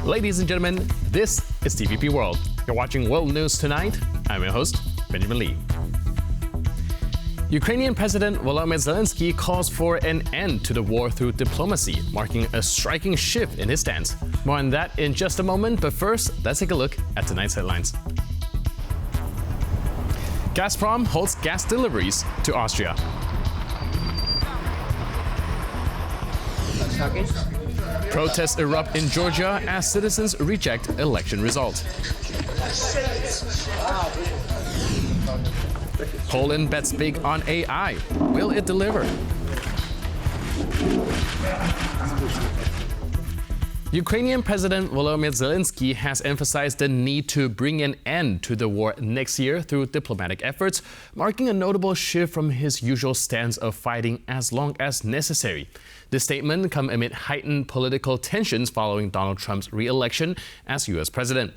Ladies and gentlemen, this is TVP World. You're watching World News Tonight. I'm your host, Benjamin Lee. Ukrainian President Volodymyr Zelenskyy calls for an end to the war through diplomacy, marking a striking shift in his stance. More on that in just a moment, but first, let's take a look at tonight's headlines. Gazprom holds gas deliveries to Austria. Protests erupt in Georgia as citizens reject election result. Poland bets big on AI. Will it deliver? Ukrainian President Volodymyr Zelenskyy has emphasized the need to bring an end to the war next year through diplomatic efforts, marking a notable shift from his usual stance of fighting as long as necessary. This statement comes amid heightened political tensions following Donald Trump's re-election as U.S. president.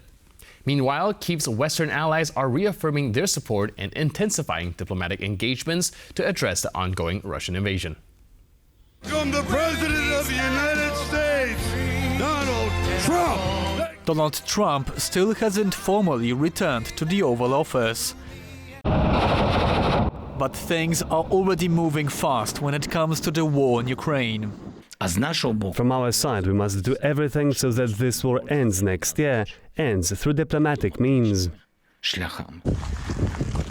Meanwhile, Kyiv's Western allies are reaffirming their support and intensifying diplomatic engagements to address the ongoing Russian invasion. From the President of the United States, Donald Trump. Donald Trump still hasn't formally returned to the Oval Office. But things are already moving fast when it comes to the war in Ukraine. From our side, we must do everything so that this war ends next year, ends through diplomatic means.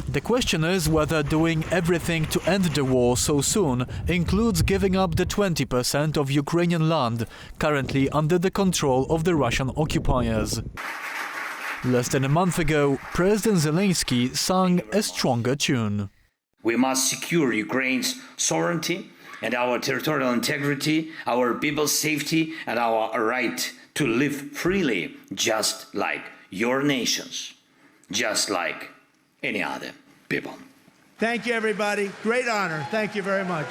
The question is whether doing everything to end the war so soon includes giving up the 20% of Ukrainian land currently under the control of the Russian occupiers. Less than a month ago, President Zelenskyy sang a stronger tune. We must secure Ukraine's sovereignty and our territorial integrity, our people's safety, and our right to live freely, just like your nations, just like any other people. Thank you, everybody. Great honor. Thank you very much.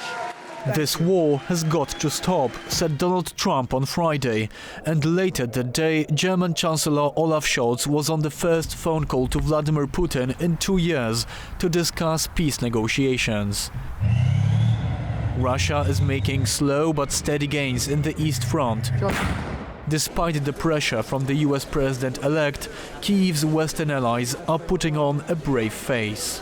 This war has got to stop, said Donald Trump on Friday. And later that day, German Chancellor Olaf Scholz was on the first phone call to Vladimir Putin in 2 years to discuss peace negotiations. Russia is making slow but steady gains in the East Front. Despite the pressure from the US president-elect, Kyiv's Western allies are putting on a brave face.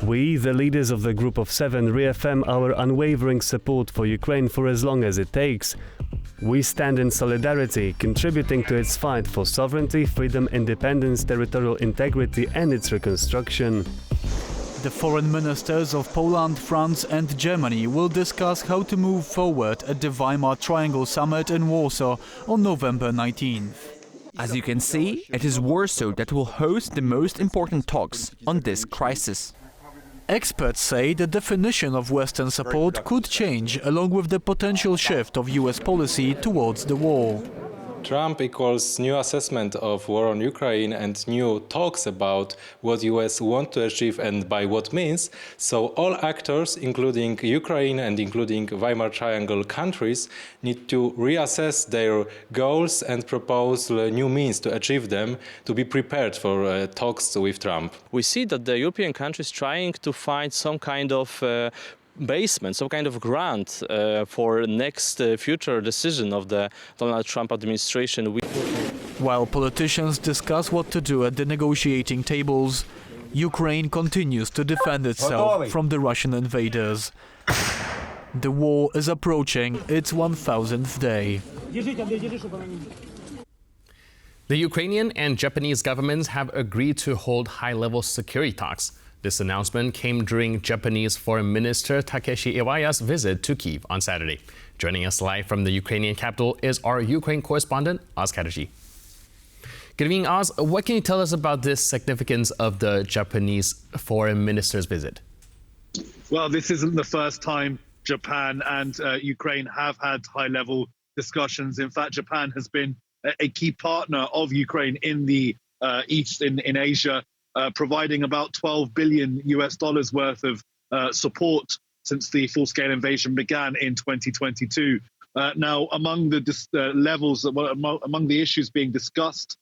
We, the leaders of the Group of Seven, reaffirm our unwavering support for Ukraine for as long as it takes. We stand in solidarity, contributing to its fight for sovereignty, freedom, independence, territorial integrity and its reconstruction. The foreign ministers of Poland, France and Germany will discuss how to move forward at the Weimar Triangle Summit in Warsaw on November 19th. As you can see, it is Warsaw that will host the most important talks on this crisis. Experts say the definition of Western support could change along with the potential shift of US policy towards the war. Trump equals new assessment of war on Ukraine and new talks about what US want to achieve and by what means. So all actors, including Ukraine and including Weimar Triangle countries, need to reassess their goals and propose new means to achieve them, to be prepared for talks with Trump. We see that the European countries trying to find some kind of basement, some kind of grant for next future decision of the Donald Trump administration. While politicians discuss what to do at the negotiating tables, Ukraine continues to defend itself from the Russian invaders. The war is approaching its 1000th day. The Ukrainian and Japanese governments have agreed to hold high-level security talks. This announcement came during Japanese Foreign Minister Takeshi Iwaya's visit to Kyiv on Saturday. Joining us live from the Ukrainian capital is our Ukraine correspondent, Oz Katerji. Good evening, Oz. What can you tell us about this significance of the Japanese Foreign Minister's visit? Well, this isn't the first time Japan and Ukraine have had high-level discussions. In fact, Japan has been a key partner of Ukraine in the East, in Asia, providing about $12 billion worth of support since the full-scale invasion began in 2022. Now, among the among the issues being discussed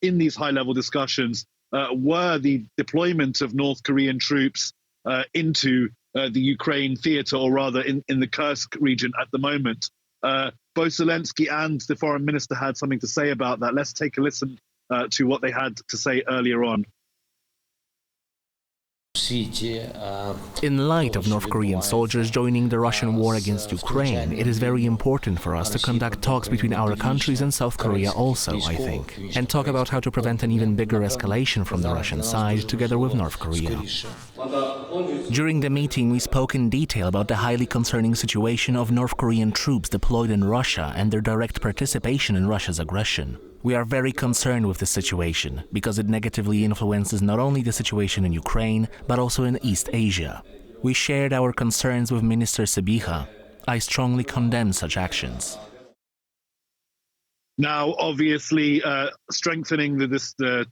in these high-level discussions were the deployment of North Korean troops into the Ukraine theater, or rather in the Kursk region at the moment. both Zelensky and the foreign minister had something to say about that. Let's take a listen to what they had to say earlier on. In light of North Korean soldiers joining the Russian war against Ukraine, it is very important for us to conduct talks between our countries and South Korea also, I think, and talk about how to prevent an even bigger escalation from the Russian side, together with North Korea. During the meeting, we spoke in detail about the highly concerning situation of North Korean troops deployed in Russia and their direct participation in Russia's aggression. We are very concerned with this situation, because it negatively influences not only the situation in Ukraine, but also in East Asia. We shared our concerns with Minister Sybiha. I strongly condemn such actions. Now, obviously, strengthening the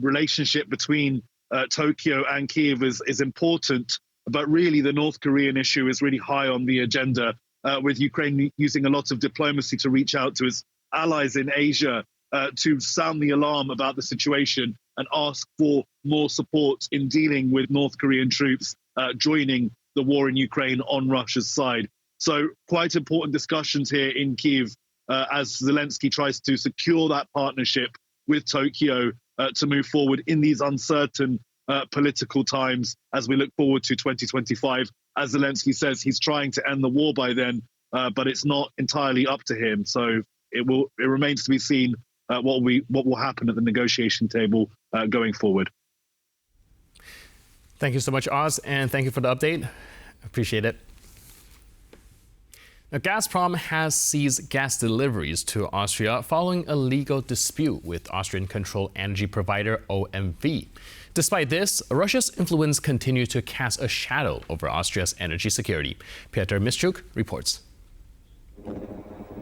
relationship between Tokyo and Kyiv is important, but really the North Korean issue is really high on the agenda, with Ukraine using a lot of diplomacy to reach out to its allies in Asia to sound the alarm about the situation and ask for more support in dealing with North Korean troops joining the war in Ukraine on Russia's side. So quite important discussions here in Kyiv as Zelensky tries to secure that partnership with Tokyo to move forward in these uncertain political times as we look forward to 2025. As Zelensky says, he's trying to end the war by then, but it's not entirely up to him. So it remains to be seen what will happen at the negotiation table going forward. Thank you so much, Oz, and thank you for the update. Appreciate it. Now, Gazprom has ceased gas deliveries to Austria following a legal dispute with Austrian-controlled energy provider OMV. Despite this, Russia's influence continues to cast a shadow over Austria's energy security. Piotr Mischuk reports.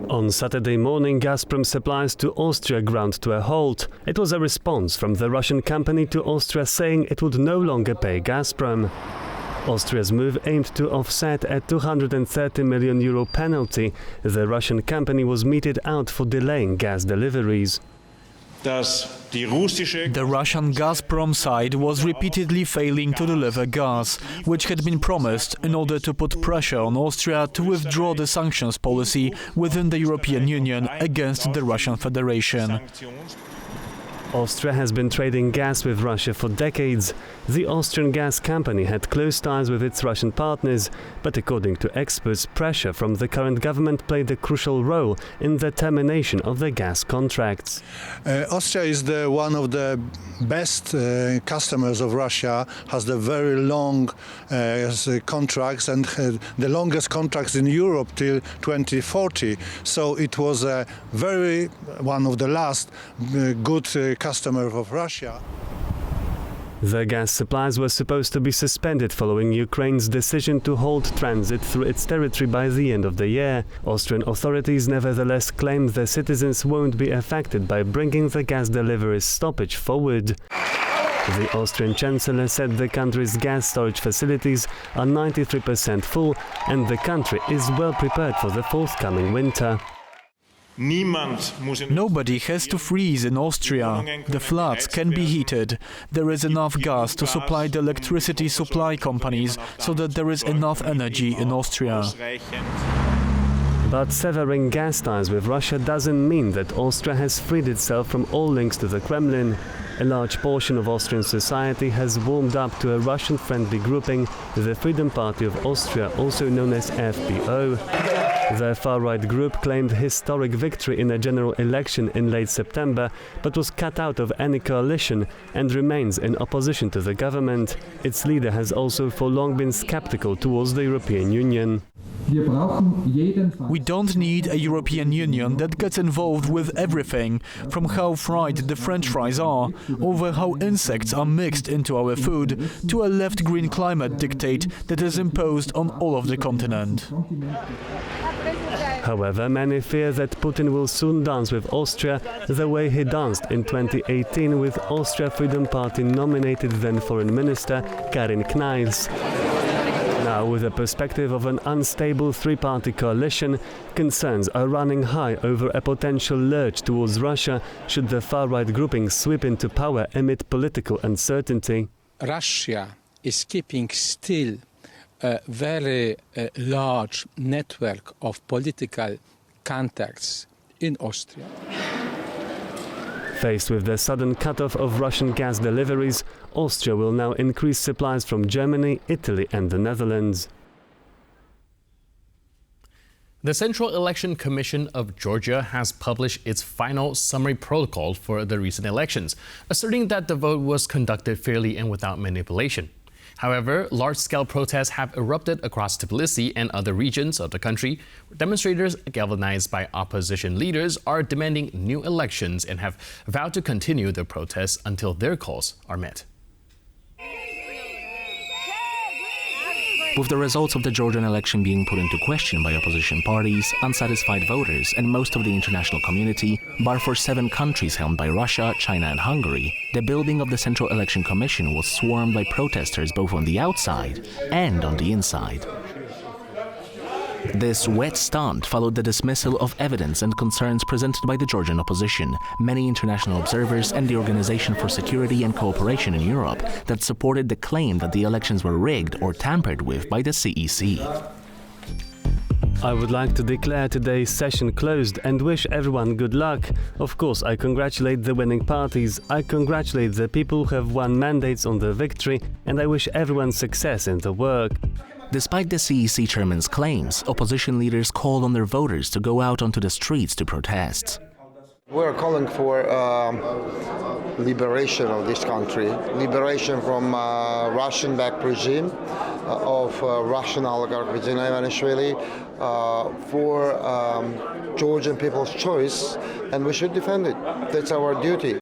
On Saturday morning, Gazprom supplies to Austria ground to a halt. It was a response from the Russian company to Austria saying it would no longer pay Gazprom. Austria's move aimed to offset a €230 million penalty the Russian company was meted out for delaying gas deliveries. The Russian Gazprom side was repeatedly failing to deliver gas, which had been promised in order to put pressure on Austria to withdraw the sanctions policy within the European Union against the Russian Federation. Austria has been trading gas with Russia for decades. The Austrian gas company had close ties with its Russian partners, but according to experts, pressure from the current government played a crucial role in the termination of the gas contracts. Austria is one of the best customers of Russia, has the very long contracts and the longest contracts in Europe till 2040. So it was one of the last good customer of Russia. The gas supplies were supposed to be suspended following Ukraine's decision to halt transit through its territory by the end of the year. Austrian authorities nevertheless claim the citizens won't be affected by bringing the gas deliveries stoppage forward. The Austrian Chancellor said the country's gas storage facilities are 93% full and the country is well prepared for the forthcoming winter. Nobody has to freeze in Austria. The flats can be heated. There is enough gas to supply the electricity supply companies so that there is enough energy in Austria. But severing gas ties with Russia doesn't mean that Austria has freed itself from all links to the Kremlin. A large portion of Austrian society has warmed up to a Russian-friendly grouping, the Freedom Party of Austria, also known as FPO. The far-right group claimed historic victory in a general election in late September, but was cut out of any coalition and remains in opposition to the government. Its leader has also for long been skeptical towards the European Union. We don't need a European Union that gets involved with everything, from how fried the French fries are, over how insects are mixed into our food, to a left-green climate dictate that is imposed on all of the continent. However, many fear that Putin will soon dance with Austria the way he danced in 2018 with Austria Freedom Party nominated then Foreign Minister Karin Kneiss. Now, with the perspective of an unstable three-party coalition, concerns are running high over a potential lurch towards Russia should the far-right grouping sweep into power amid political uncertainty. Russia is keeping still a very large network of political contacts in Austria. Faced with the sudden cutoff of Russian gas deliveries, Austria will now increase supplies from Germany, Italy and the Netherlands. The Central Election Commission of Georgia has published its final summary protocol for the recent elections, asserting that the vote was conducted fairly and without manipulation. However, large-scale protests have erupted across Tbilisi and other regions of the country. Demonstrators, galvanized by opposition leaders, are demanding new elections and have vowed to continue the protests until their calls are met. With the results of the Georgian election being put into question by opposition parties, unsatisfied voters, and most of the international community, bar for 7 countries helmed by Russia, China and Hungary, the building of the Central Election Commission was swarmed by protesters both on the outside and on the inside. This wet stunt followed the dismissal of evidence and concerns presented by the Georgian opposition, many international observers and the Organization for Security and Cooperation in Europe that supported the claim that the elections were rigged or tampered with by the CEC. I would like to declare today's session closed and wish everyone good luck. Of course, I congratulate the winning parties, I congratulate the people who have won mandates on the victory, and I wish everyone success in the work. Despite the CEC chairman's claims, opposition leaders called on their voters to go out onto the streets to protest. We're calling for liberation of this country, liberation from Russian-backed regime, of Russian oligarch regime Ivanishvili, for Georgian people's choice, and we should defend it. That's our duty.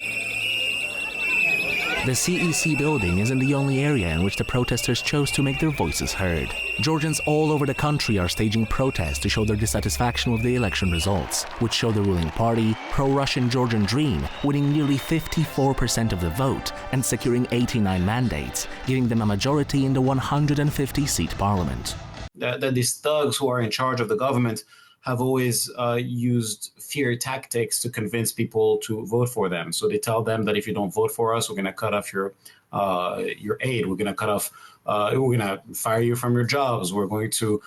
The CEC building isn't the only area in which the protesters chose to make their voices heard. Georgians all over the country are staging protests to show their dissatisfaction with the election results, which show the ruling party, pro-Russian Georgian Dream, winning nearly 54% of the vote and securing 89 mandates, giving them a majority in the 150-seat parliament. These thugs who are in charge of the government have always used fear tactics to convince people to vote for them. So they tell them that if you don't vote for us, we're going to cut off your aid. We're going to cut off. We're going to fire you from your jobs. We're going to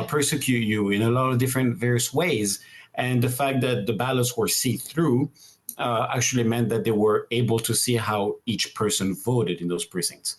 persecute you in a lot of different various ways. And the fact that the ballots were see-through actually meant that they were able to see how each person voted in those precincts.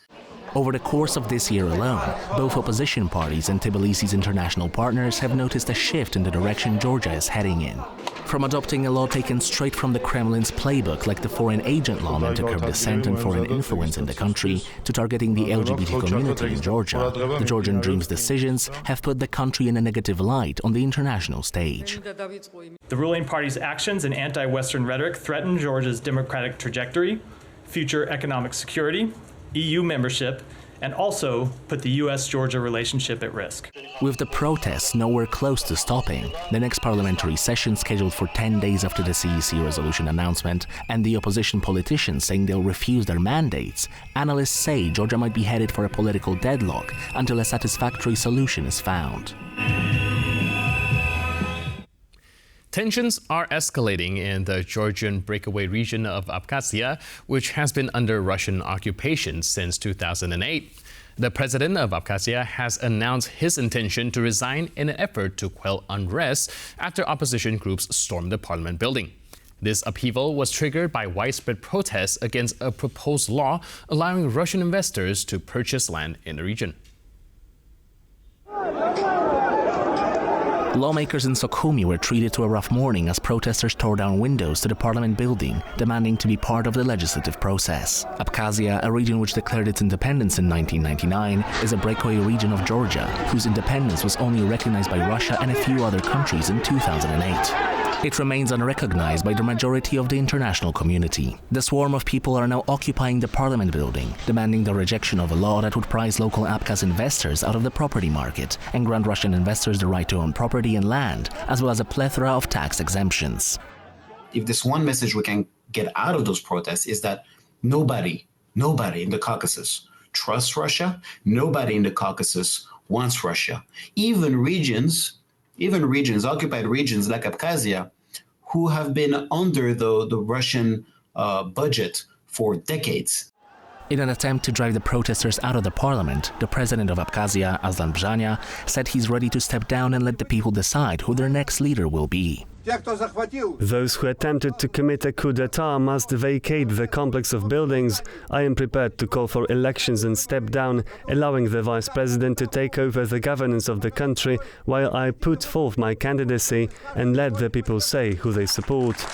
Over the course of this year alone, both opposition parties and Tbilisi's international partners have noticed a shift in the direction Georgia is heading in. From adopting a law taken straight from the Kremlin's playbook, like the foreign agent law meant to curb dissent and foreign influence in the country, to targeting the LGBT community in Georgia, the Georgian Dream's decisions have put the country in a negative light on the international stage. The ruling party's actions and anti-Western rhetoric threaten Georgia's democratic trajectory, future economic security, EU membership, and also put the US-Georgia relationship at risk. With the protests nowhere close to stopping, the next parliamentary session scheduled for 10 days after the CEC resolution announcement, and the opposition politicians saying they'll refuse their mandates, analysts say Georgia might be headed for a political deadlock until a satisfactory solution is found. Tensions are escalating in the Georgian breakaway region of Abkhazia, which has been under Russian occupation since 2008. The president of Abkhazia has announced his intention to resign in an effort to quell unrest after opposition groups stormed the parliament building. This upheaval was triggered by widespread protests against a proposed law allowing Russian investors to purchase land in the region. Lawmakers in Sukhumi were treated to a rough morning as protesters tore down windows to the parliament building, demanding to be part of the legislative process. Abkhazia, a region which declared its independence in 1999, is a breakaway region of Georgia, whose independence was only recognized by Russia and a few other countries in 2008. It remains unrecognized by the majority of the international community. The swarm of people are now occupying the parliament building, demanding the rejection of a law that would prize local Abkhaz investors out of the property market and grant Russian investors the right to own property and land, as well as a plethora of tax exemptions. If there's one message we can get out of those protests is that nobody in the Caucasus trusts Russia, nobody in the Caucasus wants Russia. Even regions, occupied regions like Abkhazia, who have been under the Russian budget for decades. In an attempt to drive the protesters out of the parliament, the president of Abkhazia, Bzania, said he's ready to step down and let the people decide who their next leader will be. Those who attempted to commit a coup d'etat must vacate the complex of buildings. I am prepared to call for elections and step down, allowing the vice president to take over the governance of the country while I put forth my candidacy and let the people say who they support.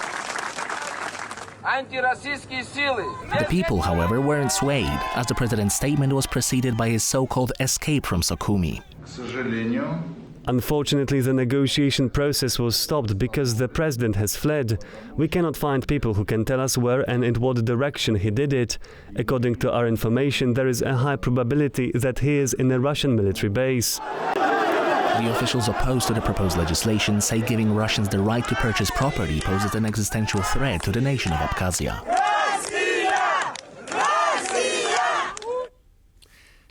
The people, however, weren't swayed, as the president's statement was preceded by his so-called escape from Sukhumi. Unfortunately, the negotiation process was stopped because the president has fled. We cannot find people who can tell us where and in what direction he did it. According to our information, there is a high probability that he is in a Russian military base. The officials opposed to the proposed legislation say giving Russians the right to purchase property poses an existential threat to the nation of Abkhazia.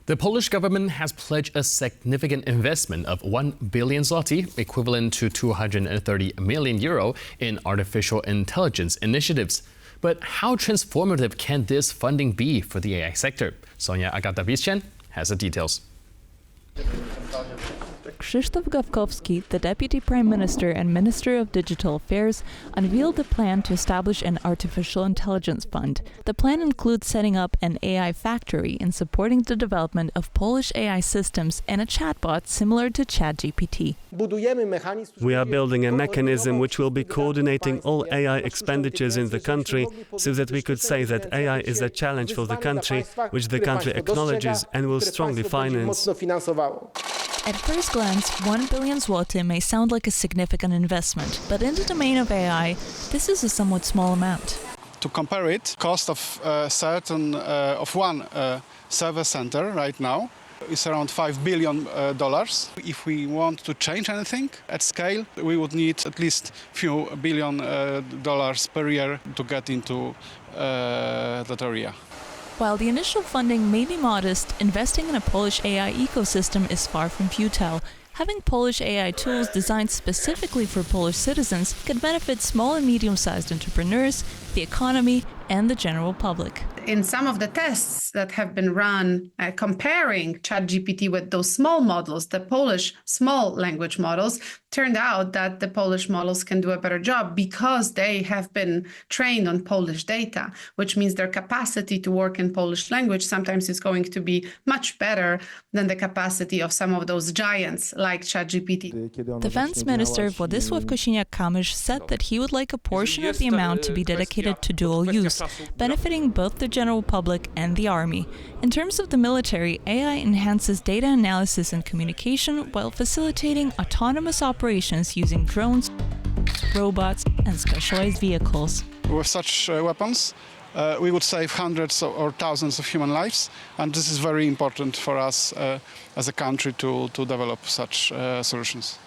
The Polish government has pledged a significant investment of 1 billion zloty, equivalent to 230 million euro, in artificial intelligence initiatives. But how transformative can this funding be for the AI sector? Sonia Agata-Wieszczan has the details. Krzysztof Gawkowski, the Deputy Prime Minister and Minister of Digital Affairs, unveiled the plan to establish an artificial intelligence fund. The plan includes setting up an AI factory and supporting the development of Polish AI systems and a chatbot similar to ChatGPT. We are building a mechanism which will be coordinating all AI expenditures in the country so that we could say that AI is a challenge for the country, which the country acknowledges and will strongly finance. At first glance, 1 billion zloty may sound like a significant investment, but in the domain of AI, this is a somewhat small amount. To compare it, cost of one server center right now is around $5 billion. If we want to change anything at scale, we would need at least few billion dollars per year to get into that area. While the initial funding may be modest, investing in a Polish AI ecosystem is far from futile. Having Polish AI tools designed specifically for Polish citizens could benefit small and medium-sized entrepreneurs, the economy, and the general public. In some of the tests that have been run comparing ChatGPT with those small models, the Polish small language models, turned out that the Polish models can do a better job because they have been trained on Polish data, which means their capacity to work in Polish language sometimes is going to be much better than the capacity of some of those giants like ChatGPT. Defense Minister Władysław Kosiniak-Kamysz said that he would like a portion of the amount to be dedicated to dual use, benefiting both the general public and the army. In terms of the military, AI enhances data analysis and communication while facilitating autonomous operations using drones, robots, and specialized vehicles. With such weapons, we would save hundreds or thousands of human lives, and this is very important for us as a country to develop such solutions.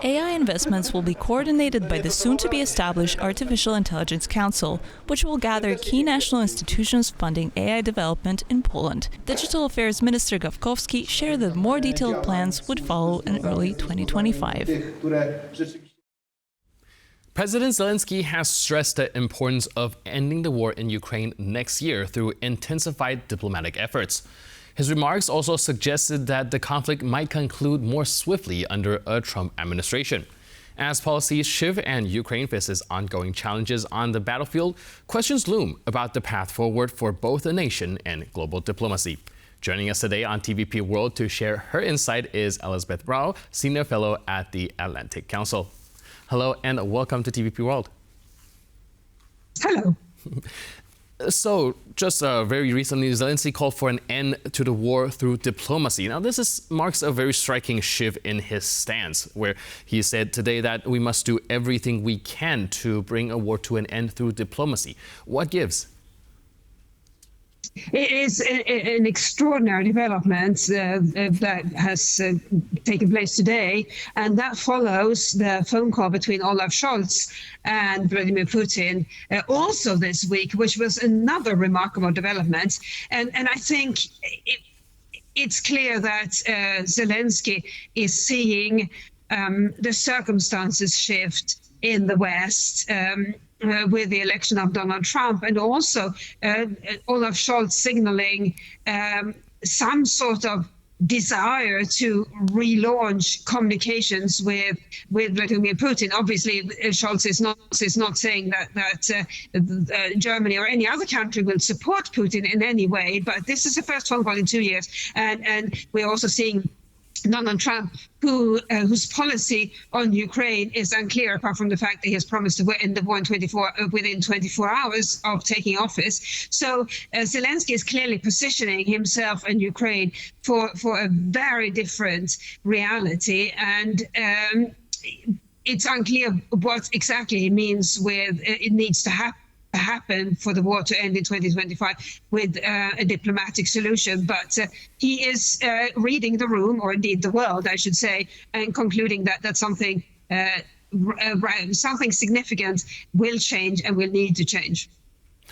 AI investments will be coordinated by the soon-to-be-established Artificial Intelligence Council, which will gather key national institutions funding AI development in Poland. Digital Affairs Minister Gawkowski shared that more detailed plans would follow in early 2025. President Zelenskyy has stressed the importance of ending the war in Ukraine next year through intensified diplomatic efforts. His remarks also suggested that the conflict might conclude more swiftly under a Trump administration. As policies shift and Ukraine faces ongoing challenges on the battlefield, questions loom about the path forward for both the nation and global diplomacy. Joining us today on TVP World to share her insight is Elizabeth Rao, Senior Fellow at the Atlantic Council. Hello and welcome to TVP World. Hello. So, just very recently, Zelenskyy called for an end to the war through diplomacy. Now, this marks a very striking shift in his stance, where he said today that we must do everything we can to bring a war to an end through diplomacy. What gives? It is an extraordinary development that has taken place today, and that follows the phone call between Olaf Scholz and Vladimir Putin also this week, which was another remarkable development. And I think it's clear that Zelenskyy is seeing the circumstances shift in the West. with the election of Donald Trump, and also Olaf Scholz signaling some sort of desire to relaunch communications with Vladimir Putin. Obviously, Scholz is not saying that Germany or any other country will support Putin in any way, but this is the first phone call in 2 years, and we're also seeing Donald Trump, whose policy on Ukraine is unclear, apart from the fact that he has promised to end the war within 24 hours of taking office. So Zelenskyy is clearly positioning himself and Ukraine for a very different reality, and it's unclear what exactly he means with it needs to happen for the war to end in 2025 with a diplomatic solution. But he is reading the room, or indeed the world, I should say, and concluding that something significant will change and will need to change.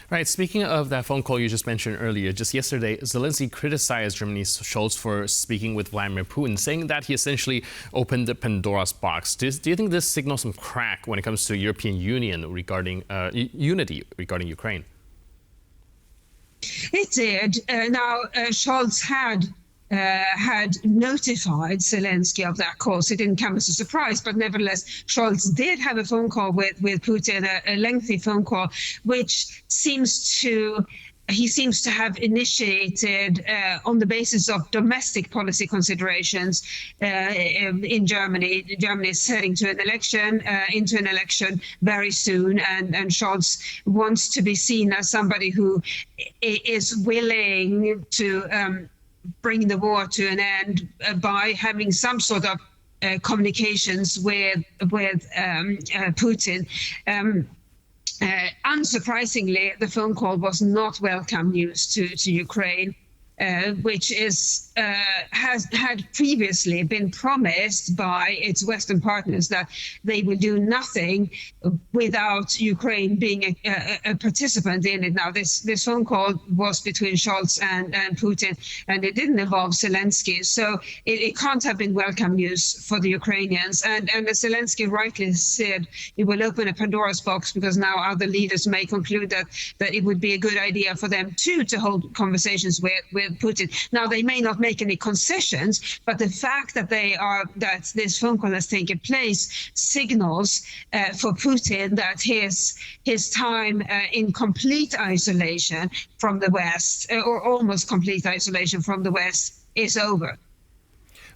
Right. Speaking of that phone call you just mentioned earlier, just yesterday, Zelenskyy criticized Germany's Scholz for speaking with Vladimir Putin, saying that he essentially opened the Pandora's box. Do you think this signals some crack when it comes to European Union regarding unity regarding Ukraine? It did. Now, Scholz had notified Zelenskyy of that call, so it didn't come as a surprise. But nevertheless, Scholz did have a phone call with Putin, a lengthy phone call, which he seems to have initiated on the basis of domestic policy considerations in Germany. Germany is heading to into an election very soon, and Scholz wants to be seen as somebody who is willing to bring the war to an end by having some sort of communications with Putin. Unsurprisingly, the phone call was not welcome news to Ukraine, which had previously been promised by its Western partners that they will do nothing without Ukraine being a participant in it. Now, this phone call was between Scholz and Putin, and it didn't involve Zelenskyy, so it can't have been welcome news for the Ukrainians. And as Zelenskyy rightly said, it will open a Pandora's box, because now other leaders may conclude that it would be a good idea for them too to hold conversations with Putin. Now, they may not make any concessions, but the fact that this phone call has taken place signals for Putin that his time in complete isolation from the West, or almost complete isolation from the West, is over.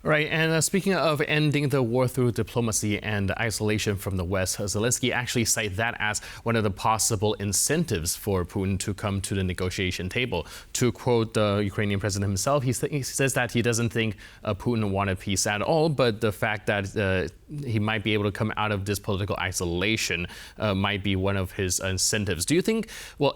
Right, and speaking of ending the war through diplomacy and isolation from the West, Zelenskyy actually cited that as one of the possible incentives for Putin to come to the negotiation table. To quote the Ukrainian president himself, he says that he doesn't think Putin wanted peace at all, but the fact that he might be able to come out of this political isolation might be one of his incentives. Do you think,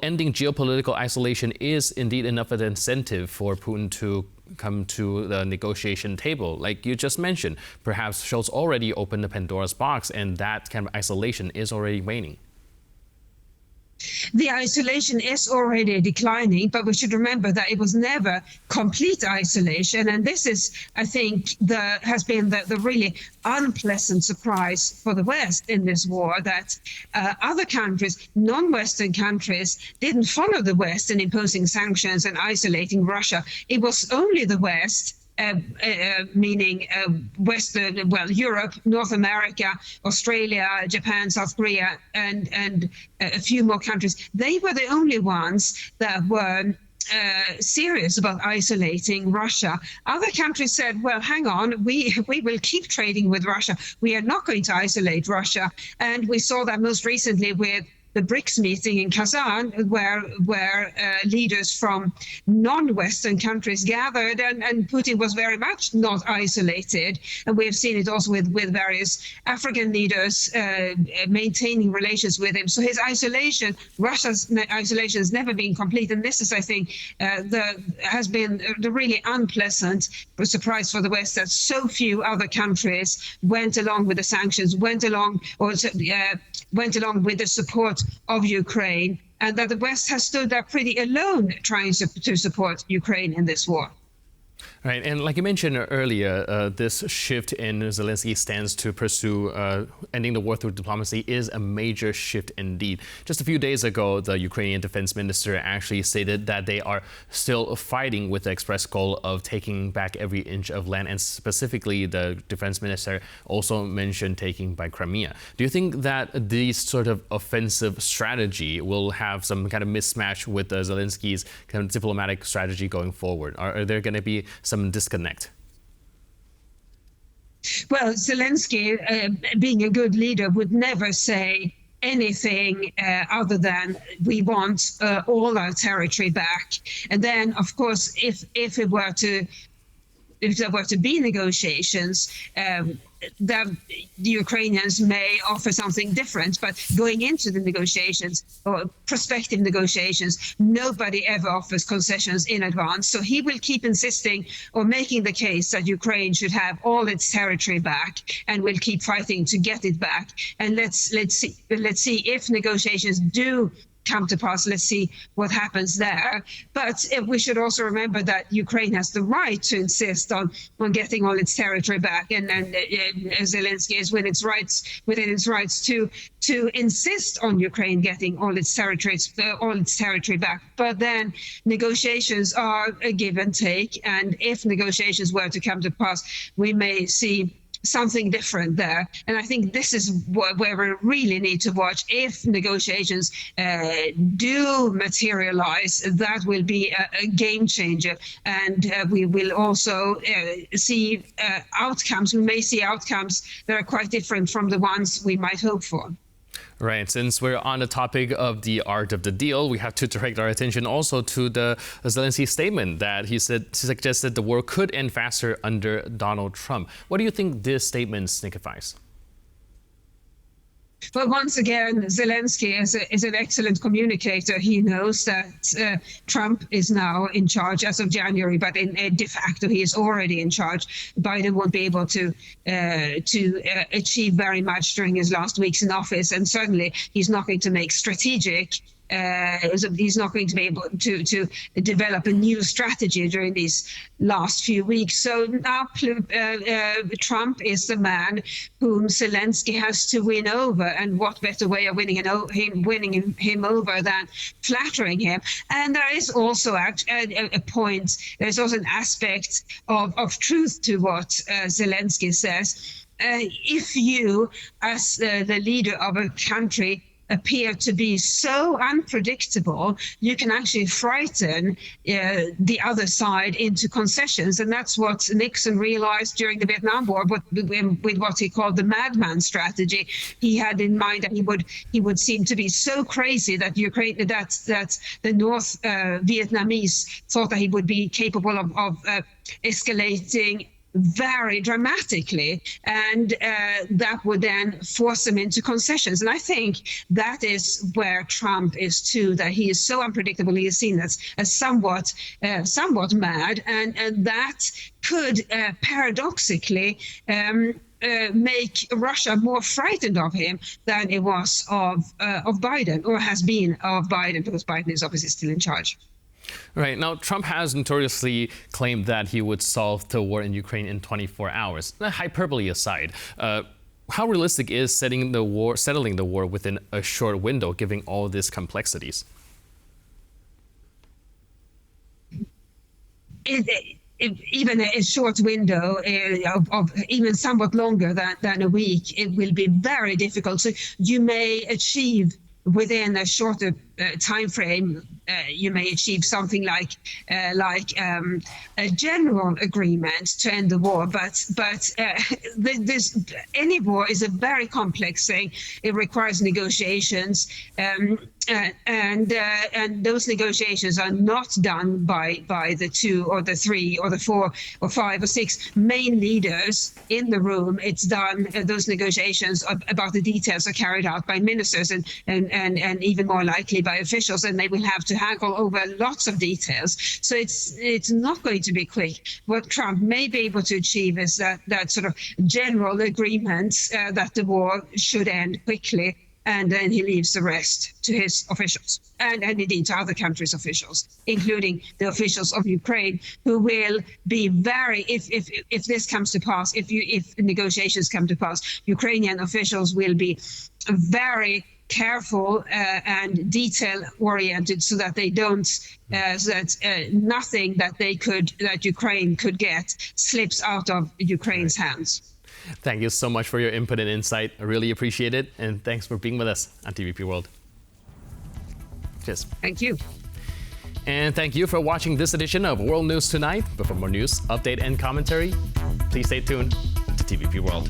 ending geopolitical isolation is indeed enough of an incentive for Putin to come to the negotiation table? Like you just mentioned, perhaps Scholz already opened the Pandora's box, and that kind of isolation is already waning. The isolation is already declining, but we should remember that it was never complete isolation. And this is, I think, has been the really unpleasant surprise for the West in this war, that other countries, non-Western countries, didn't follow the West in imposing sanctions and isolating Russia. It was only the West, meaning Western, Europe, North America, Australia, Japan, South Korea, and a few more countries. They were the only ones that were serious about isolating Russia. Other countries said, well, hang on, we will keep trading with Russia. We are not going to isolate Russia. And we saw that most recently with the BRICS meeting in Kazan, where leaders from non-Western countries gathered, and Putin was very much not isolated. And we have seen it also with various African leaders maintaining relations with him. So his isolation, Russia's isolation, has never been complete. And this is, I think, has been the really unpleasant surprise for the West, that so few other countries went along with the sanctions, went along with the support of Ukraine, and that the West has stood there pretty alone trying to support Ukraine in this war. Right, and like you mentioned earlier, this shift in Zelensky's stance to pursue ending the war through diplomacy is a major shift indeed. Just a few days ago, the Ukrainian defense minister actually stated that they are still fighting with the express goal of taking back every inch of land, and specifically the defense minister also mentioned taking back Crimea. Do you think that these sort of offensive strategy will have some kind of mismatch with Zelensky's kind of diplomatic strategy going forward? Are there going to be some disconnect? Well, Zelensky, being a good leader, would never say anything other than we want all our territory back. And then, of course, if there were to be negotiations, the Ukrainians may offer something different, but going into the negotiations or prospective negotiations, nobody ever offers concessions in advance. So he will keep insisting or making the case that Ukraine should have all its territory back, and will keep fighting to get it back. And let's see if negotiations do come to pass. Let's see what happens there. But we should also remember that Ukraine has the right to insist on getting all its territory back, and Zelensky is within its rights to insist on Ukraine getting all its territory back. But then negotiations are a give and take, and if negotiations were to come to pass, we may see something different there. And I think this is where we really need to watch. If negotiations do materialize, that will be a game changer. And we will also see outcomes. We may see outcomes that are quite different from the ones we might hope for. Right. Since we're on the topic of the art of the deal, we have to direct our attention also to the Zelensky statement that he suggested the war could end faster under Donald Trump. What do you think this statement signifies? Well, once again, Zelensky is an excellent communicator. He knows that Trump is now in charge as of January, but de facto he is already in charge. Biden won't be able to achieve very much during his last weeks in office, and certainly he's not going to make strategic. He's not going to be able to develop a new strategy during these last few weeks. So now Trump is the man whom Zelensky has to win over, and what better way of winning him over than flattering him? And there is also a point. There's also an aspect of truth to what Zelensky says. If you, as the leader of a country, appear to be so unpredictable, you can actually frighten the other side into concessions. And that's what Nixon realized during the Vietnam War with what he called the madman strategy. He had in mind that he would seem to be so crazy that that the North Vietnamese thought that he would be capable of escalating very dramatically, and that would then force them into concessions. And I think that is where Trump is too, that he is so unpredictable. He is seen as somewhat mad, and that could paradoxically make Russia more frightened of him than it was of Biden, or has been of Biden, because Biden is obviously still in charge. Right. Now, Trump has notoriously claimed that he would solve the war in Ukraine in 24 hours. Hyperbole aside, how realistic is settling the war within a short window, given all these complexities? Even a short window of even somewhat longer than a week, it will be very difficult. So you may achieve within a shorter time frame, you may achieve something like a general agreement to end the war. But any war is a very complex thing. It requires negotiations, and those negotiations are not done by the 2 or the 3 or the 4 or 5 or 6 main leaders in the room. It's done. Those negotiations about the details are carried out by ministers and even more likely by officials, and they will have to haggle over lots of details. So it's not going to be quick. What Trump may be able to achieve is that sort of general agreement that the war should end quickly. and then he leaves the rest to his officials, and indeed to other countries' officials, including the officials of Ukraine, who will be very, if this comes to pass, if negotiations come to pass, Ukrainian officials will be very careful and detail-oriented, so that they don't, nothing that Ukraine could get slips out of Ukraine's hands. Thank you so much for your input and insight. I really appreciate it. And thanks for being with us on TVP World. Cheers. Thank you. And thank you for watching this edition of World News Tonight. But for more news, update, and commentary, please stay tuned to TVP World.